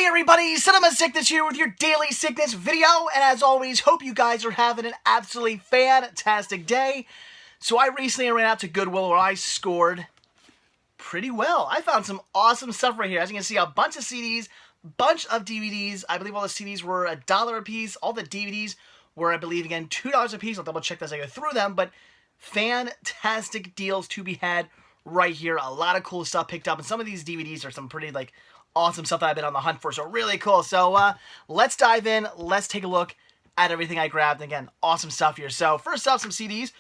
Hey everybody, Cinema Sickness here with your daily sickness video, and as always, hope you guys are having an absolutely fantastic day. So I recently ran out to Goodwill where I scored pretty well. I found some awesome stuff right here. As you can see, a bunch of CDs, bunch of DVDs. I believe all the CDs were $1 a piece. All the DVDs were, I believe, again, $2 a piece. I'll double check as I go through them, but fantastic deals to be had right here. A lot of cool stuff picked up, and some of these DVDs are some pretty, awesome stuff that I've been on the hunt for, so really cool. So let's dive in. Let's take a look at everything I grabbed. Again, awesome stuff here. So first off, some CDs.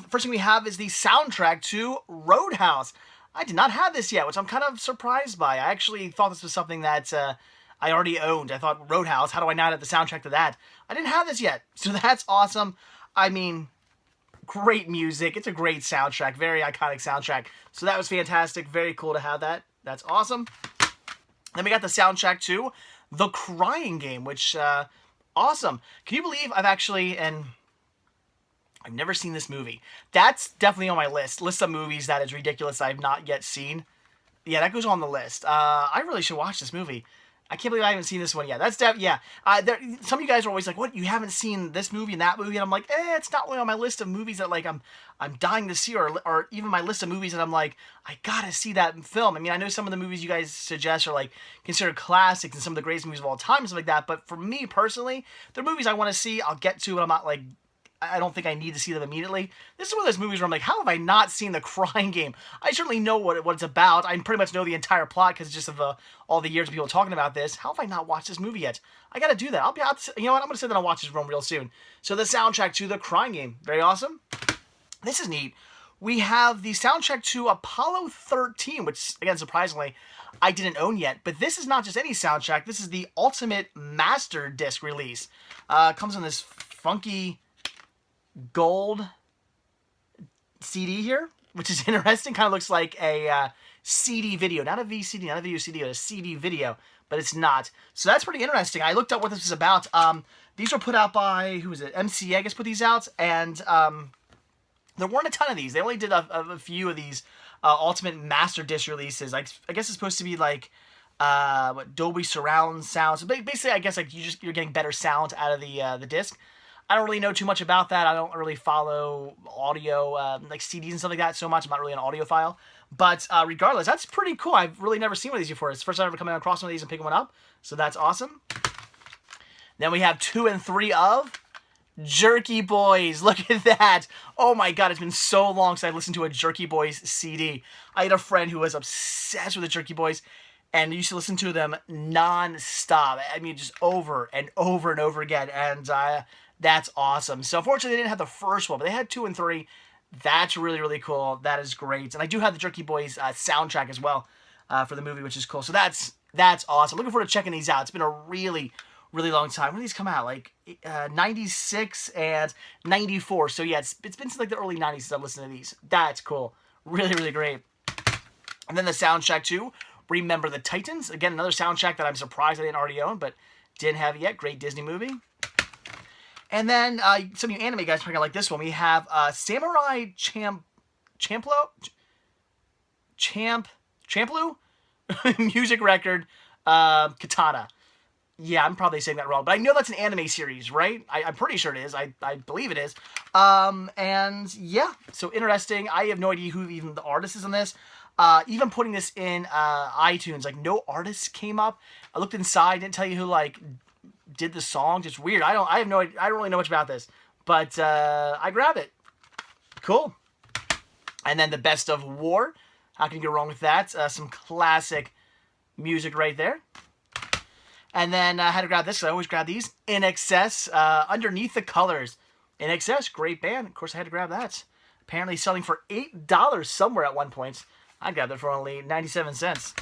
First thing we have is the soundtrack to Roadhouse. I did not have this yet, which I'm kind of surprised by. I actually thought this was something that I already owned. I thought, Roadhouse, how do I not have the soundtrack to that? I didn't have this yet, so that's awesome. I mean, great music. It's a great soundtrack, very iconic soundtrack. So that was fantastic. Very cool to have that. That's awesome. Then we got the soundtrack to The Crying Game, which, awesome. Can you believe I've never seen this movie. That's definitely on my list. List of movies that is ridiculous I've not yet seen. Yeah, that goes on the list. I really should watch this movie. I can't believe I haven't seen this one yet. That's some of you guys are always like, what, you haven't seen this movie and that movie? And I'm like, it's not really on my list of movies that, I'm dying to see, or even my list of movies that I'm like, I gotta see that film. I mean, I know some of the movies you guys suggest are, considered classics and some of the greatest movies of all time and stuff like that, but for me, personally, they're movies I want to see, I'll get to, and I'm not, I don't think I need to see them immediately. This is one of those movies where I'm like, how have I not seen The Crying Game? I certainly know what it's about. I pretty much know the entire plot because just of all the years of people talking about this. How have I not watched this movie yet? I gotta do that. You know what? I'm gonna say that I'll watch this one real soon. So the soundtrack to The Crying Game. Very awesome. This is neat. We have the soundtrack to Apollo 13, which, again, surprisingly, I didn't own yet. But this is not just any soundtrack. This is the Ultimate Master Disc release. Comes in this funky gold CD here, which is interesting. Kind of looks like a CD video, not a VCD, not a video CD, but a CD video, but it's not. So that's pretty interesting. I looked up what this was about. These were put out by, who was it? MCA, I guess, put these out, and there weren't a ton of these. They only did a few of these Ultimate Master Disc releases. I guess it's supposed to be Dolby surround sound. So basically, I guess you're getting better sound out of the disc. I don't really know too much about that. I don't really follow audio, CDs and stuff like that so much. I'm not really an audiophile. But regardless, that's pretty cool. I've really never seen one of these before. It's the first time I've ever come across one of these and picking one up. So that's awesome. Then we have 2 and 3 of Jerky Boys. Look at that. Oh my god, it's been so long since I listened to a Jerky Boys CD. I had a friend who was obsessed with the Jerky Boys and used to listen to them non-stop. I mean, just over and over and over again. And that's awesome. So unfortunately, they didn't have the first one, but they had 2 and 3. That's really, really cool. That is great. And I do have the Jerky Boys soundtrack as well for the movie, which is cool. So that's awesome. Looking forward to checking these out. It's been a really, really long time. When did these come out? 96 and 94. So yeah, it's been since the early 90s since I've listened to these. That's cool. Really, really great. And then the soundtrack to Remember the Titans. Again, another soundtrack that I'm surprised I didn't already own, but didn't have it yet. Great Disney movie. And then some of you anime guys are probably like this one. We have Samurai Champloo music record Katana. Yeah, I'm probably saying that wrong, but I know that's an anime series, right? I'm pretty sure it is. I believe it is. And yeah, so interesting. I have no idea who even the artist is on this. Even putting this in iTunes, no artists came up. I looked inside, didn't tell you who did the song. It's weird. I don't really know much about this, but I grabbed it. Cool. And then the Best of War. How can you go wrong with that? Some classic music right there. And then I had to grab this, because I always grab these. In Excess, Underneath the Colors. In Excess, great band. Of course, I had to grab that. Apparently selling for $8 somewhere at one point. I grabbed it for only 97 cents.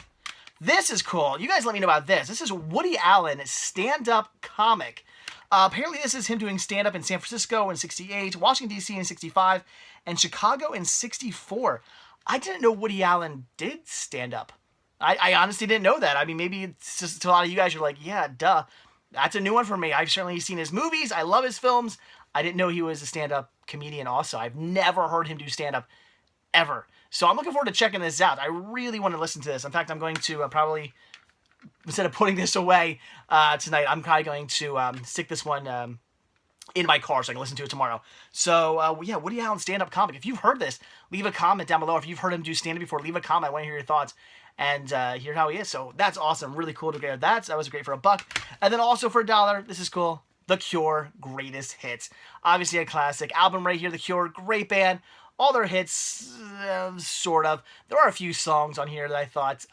This is cool. You guys let me know about this. This is Woody Allen stand-up comic. Apparently this is him doing stand-up in San Francisco in 68, Washington, D.C. in 65, and Chicago in 64. I didn't know Woody Allen did stand-up. I honestly didn't know that. I mean, maybe it's just to a lot of you guys, you're like, yeah, duh. That's a new one for me. I've certainly seen his movies. I love his films. I didn't know he was a stand-up comedian also. I've never heard him do stand-up ever. So I'm looking forward to checking this out. I really want to listen to this. In fact, I'm going to probably instead of putting this away tonight, I'm probably going to stick this one in my car so I can listen to it tomorrow. So, yeah, Woody Allen stand-up comic. If you've heard this, leave a comment down below. If you've heard him do stand-up before, leave a comment. I want to hear your thoughts and hear how he is. So that's awesome. Really cool to get that. That was great for $1. And then also for $1, this is cool. The Cure Greatest Hits. Obviously a classic album right here. The Cure, great band. All their hits, sort of. There are a few songs on here that I thought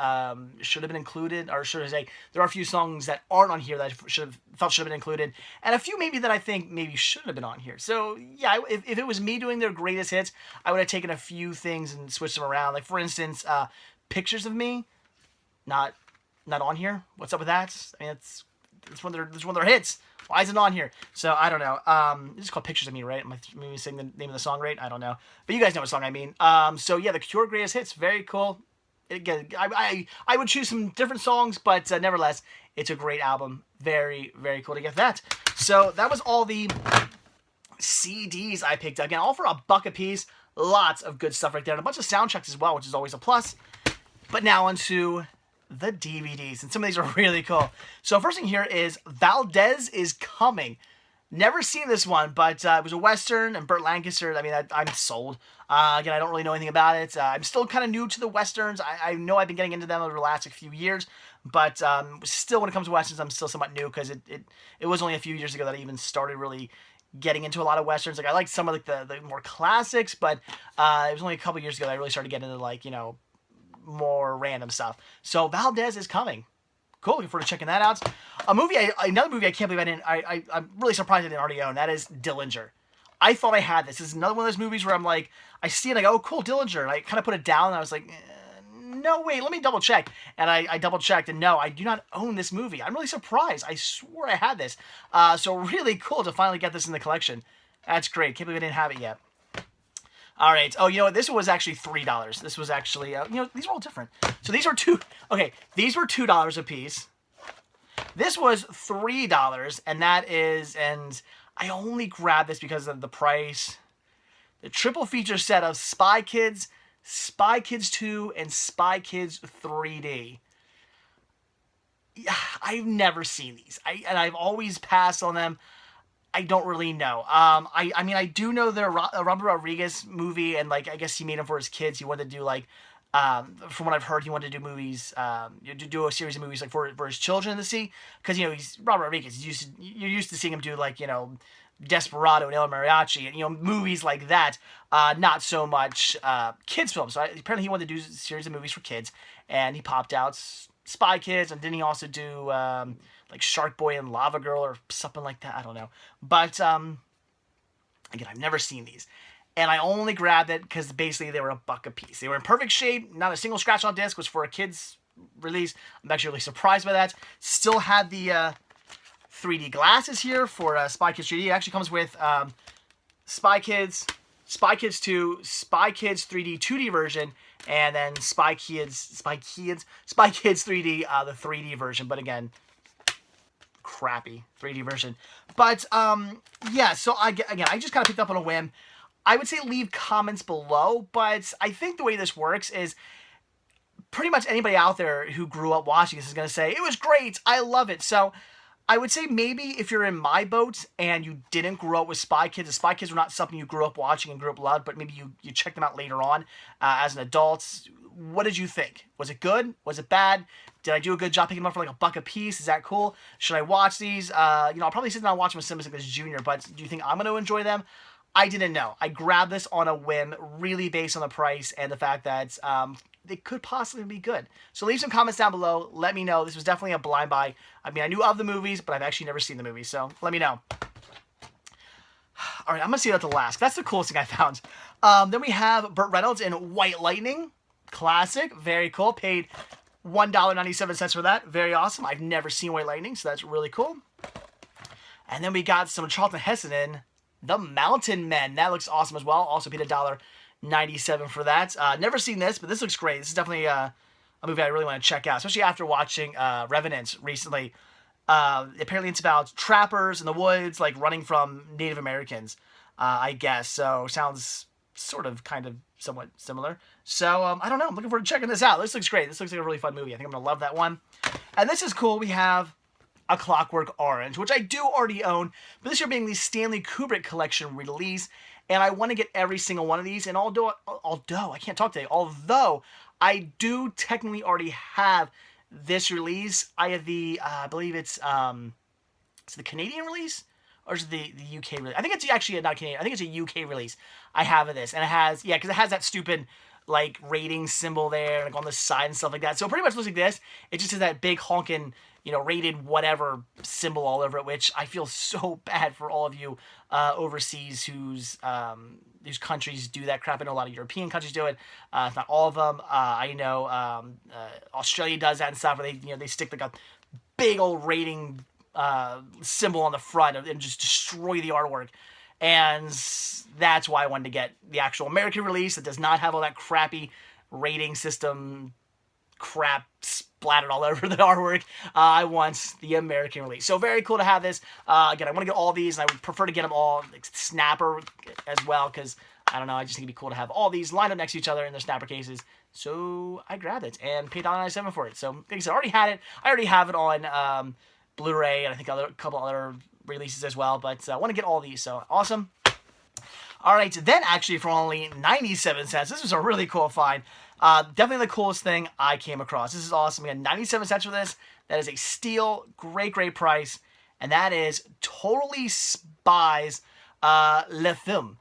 should have been included, or should I say, there are a few songs that aren't on here that I should have been included, and a few maybe that I think maybe should have been on here. So yeah, if it was me doing their greatest hits, I would have taken a few things and switched them around. Like for instance, Pictures of Me, not on here. What's up with that? I mean, it's one of their hits. Why is it on here? So, I don't know. It's called Pictures of Me, right? Am I maybe saying the name of the song right? I don't know. But you guys know what song I mean. So, yeah, The Cure Greatest Hits. Very cool. Again, I would choose some different songs, but nevertheless, it's a great album. Very, very cool to get that. So, that was all the CDs I picked up. Again, all for $1 a piece. Lots of good stuff right there. And a bunch of soundtracks as well, which is always a plus. But now onto the DVDs, and some of these are really cool. So first thing here is Valdez is Coming. Never seen this one, but it was a Western, and Burt Lancaster, I mean, I'm sold. Again, I don't really know anything about it. I'm still kind of new to the Westerns. I know I've been getting into them over the last few years, but still when it comes to Westerns, I'm still somewhat new, because it was only a few years ago that I even started really getting into a lot of Westerns. Like, I liked some of like the more classics, but it was only a couple years ago that I really started getting into, like, you know, more random stuff. So Valdez is Coming. Cool, looking forward to checking that out. Another movie I can't believe I'm really surprised I didn't already own. That is Dillinger. I thought I had this. This is another one of those movies where I'm like, I see it, and I go, oh, cool, Dillinger. And I kind of put it down, and I was like, no, wait, let me double check. And I double checked, and no, I do not own this movie. I'm really surprised. I swore I had this. So really cool to finally get this in the collection. That's great. Can't believe I didn't have it yet. All right. Oh, you know what? This one was actually $3. This was actually, you know, these are all different. So these are these were $2 a piece. This was $3, and that is, and I only grabbed this because of the price. The triple feature set of Spy Kids, Spy Kids 2, and Spy Kids 3D. Yeah, I've never seen these. I've always passed on them. I don't really know. I mean, I do know the Robert Rodriguez movie, and like, I guess he made them for his kids. He wanted to do like, from what I've heard, he wanted to do movies, to do a series of movies like for his children to see, because you know he's Robert Rodriguez. You're used to seeing him do like, you know, Desperado and El Mariachi, and you know, movies like that. Not so much kids films. So apparently he wanted to do a series of movies for kids, and he popped out Spy Kids, and didn't he also do like Shark Boy and Lava Girl or something like that? I don't know. But again, I've never seen these, and I only grabbed it because basically they were $1 a piece. They were in perfect shape. Not a single scratch on disc. Was for a kid's release. I'm actually really surprised by that. Still had the 3D glasses here for Spy Kids 3D. It actually comes with Spy Kids 2, Spy Kids 3D 2D version, and then Spy Kids 3D, the 3D version. But again, crappy 3D version. But yeah, so I just kind of picked up on a whim. I would say leave comments below, but I think the way this works is pretty much anybody out there who grew up watching this is going to say, it was great, I love it. So I would say maybe if you're in my boat and you didn't grow up with Spy Kids, the Spy Kids were not something you grew up watching and grew up loved, but maybe you checked them out later on as an adult. What did you think? Was it good? Was it bad? Did I do a good job picking them up for like $1 a piece? Is that cool? Should I watch these? You know, I'll probably sit down and watch them with Simmons like this Junior, but do you think I'm going to enjoy them? I didn't know. I grabbed this on a whim, really based on the price and the fact that they could possibly be good. So leave some comments down below. Let me know. This was definitely a blind buy. I mean, I knew of the movies, but I've actually never seen the movies, so let me know. All right, I'm going to see that the last. That's the coolest thing I found. Then we have Burt Reynolds in White Lightning. Classic. Very cool. Paid $1.97 for that. Very awesome. I've never seen White Lightning, so that's really cool. And then we got some Charlton Heston in The Mountain Men. That looks awesome as well. Also paid $1.97 for that. Never seen this, but this looks great. This is definitely a movie I really want to check out, especially after watching Revenant recently. Apparently it's about trappers in the woods, like running from Native Americans, I guess. So sounds sort of kind of somewhat similar. So I don't know. I'm looking forward to checking this out. This looks great. This looks like a really fun movie. I think I'm going to love that one. And this is cool. We have A Clockwork Orange, which I do already own, but this year being the Stanley Kubrick collection release, and I want to get every single one of these. And although I can't talk today, although I do technically already have this release, I have the I believe it's the Canadian release. Or is it the UK release? I think it's actually not Canadian. I think it's a UK release. I have of this, and it has because it has that stupid like rating symbol there, like on the side and stuff like that. So it pretty much looks like this. It just has that big honking, rated whatever symbol all over it. Which I feel so bad for all of you overseas whose countries do that crap. I know a lot of European countries do it. Not all of them. I know Australia does that and stuff. Where they stick like a big old rating symbol on the front and just destroy the artwork. And that's why I wanted to get the actual American release that does not have all that crappy rating system crap splattered all over the artwork. I want the American release. So very cool to have this. Again, I want to get all these, and I would prefer to get them all like snapper as well, because I don't know, I just think it'd be cool to have all these lined up next to each other in their snapper cases. So I grabbed it and paid $1.97 for it. So like I said, I already had it. I already have it on Blu-ray, and I think a couple other releases as well, but I want to get all these, so awesome. All right, then actually for only 97 cents, this was a really cool find. Definitely the coolest thing I came across. This is awesome. We got 97 cents for this. That is a steal, great price, and that is Totally Spies Le Film.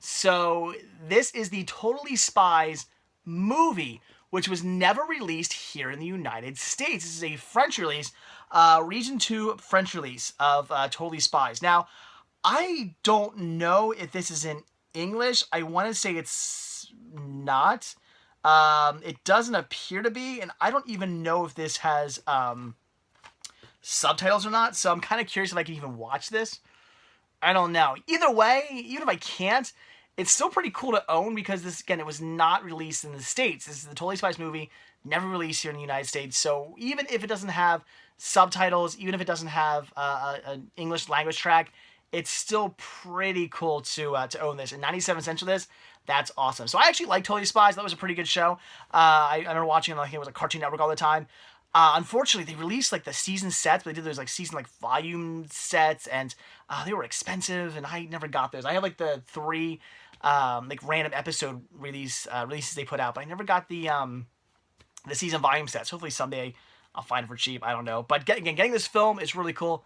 So this is the Totally Spies movie, which was never released here in the United States. This is a French release, Region 2 French release of Totally Spies. Now, I don't know if this is in English. I want to say it's not. It doesn't appear to be, and I don't even know if this has subtitles or not, so I'm kind of curious if I can even watch this. I don't know. Either way, even if I can't, it's still pretty cool to own, because this, again, it was not released in the States. This is the Totally Spies movie, never released here in the United States. So even if it doesn't have subtitles, even if it doesn't have an English language track, it's still pretty cool to own this. And 97 cents for this, that's awesome. So I actually like Totally Spies. That was a pretty good show. I remember watching it, like it was a Cartoon Network all the time. Unfortunately, they released like the season sets, but they did those like season like volume sets, and they were expensive, and I never got those. I have like the 3 like random episode releases they put out, but I never got the season volume sets. Hopefully someday I'll find it for cheap. I don't know. But getting this film is really cool.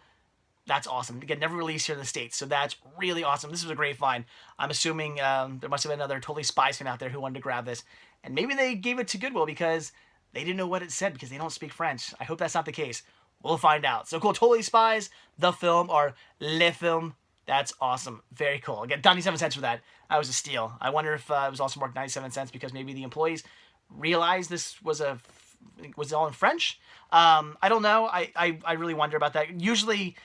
That's awesome. Again, never released here in the States, so that's really awesome. This was a great find. I'm assuming there must have been another Totally Spies fan out there who wanted to grab this, and maybe they gave it to Goodwill because they didn't know what it said, because they don't speak French. I hope that's not the case. We'll find out. So cool. Totally Spies, the film, or Le Film. That's awesome. Very cool. Again, 97 cents for that. That was a steal. I wonder if it was also marked 97 cents because maybe the employees realized this was all in French. I don't know. I really wonder about that. Usually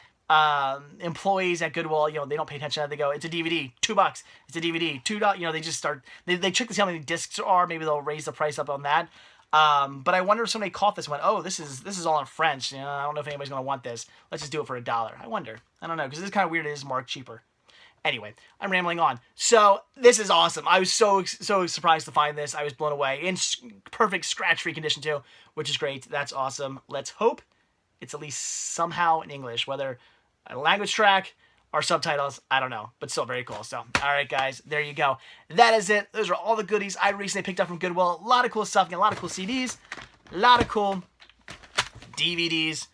employees at Goodwill, they don't pay attention to that. They go, it's a DVD, $2. It's a DVD, $2. They just start, they check to see how many discs there are. Maybe they'll raise the price up on that. But I wonder if somebody caught this and went, oh, this is all in French. I don't know if anybody's going to want this. Let's just do it for $1. I wonder. I don't know, because it's kind of weird. It is marked cheaper. Anyway, I'm rambling on. So this is awesome. I was so surprised to find this. I was blown away. In perfect scratch-free condition too, which is great. That's awesome. Let's hope it's at least somehow in English, whether a language track or subtitles, I don't know, but still very cool. So, all right, guys, there you go. That is it. Those are all the goodies I recently picked up from Goodwill. A lot of cool stuff, a lot of cool CDs, a lot of cool DVDs,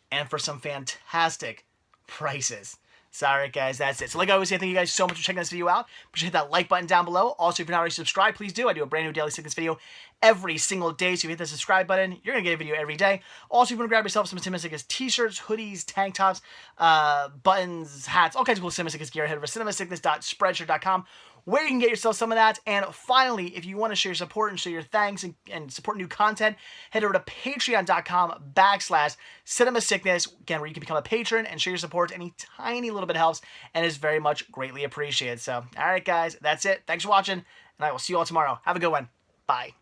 and for some fantastic prices. So, all right, guys, that's it. So, like I always say, thank you guys so much for checking this video out. Please hit that like button down below. Also, if you're not already subscribed, please do. I do a brand new daily sickness video every single day. So, if you hit the subscribe button, you're going to get a video every day. Also, if you want to grab yourself some Cinema t-shirts, hoodies, tank tops, buttons, hats, all kinds of cool Cinema gear, head over to cinemasickness.spreadshirt.com, where you can get yourself some of that. And finally, if you want to show your support and show your thanks and support new content, head over to patreon.com/cinemasickness, again, where you can become a patron and show your support. Any tiny little bit helps and is very much greatly appreciated. So, all right, guys, that's it. Thanks for watching, and I will see you all tomorrow. Have a good one. Bye.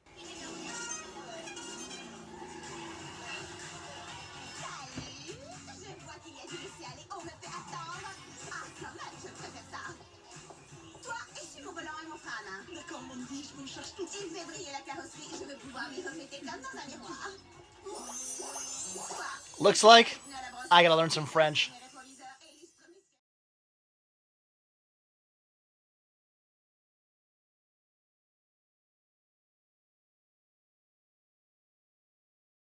D'accord, Mandy, je me cherche tout. Il fait briller la carrosserie, je veux pouvoir m'y refléter comme dans un miroir. Quoi? Looks like I gotta learn some French.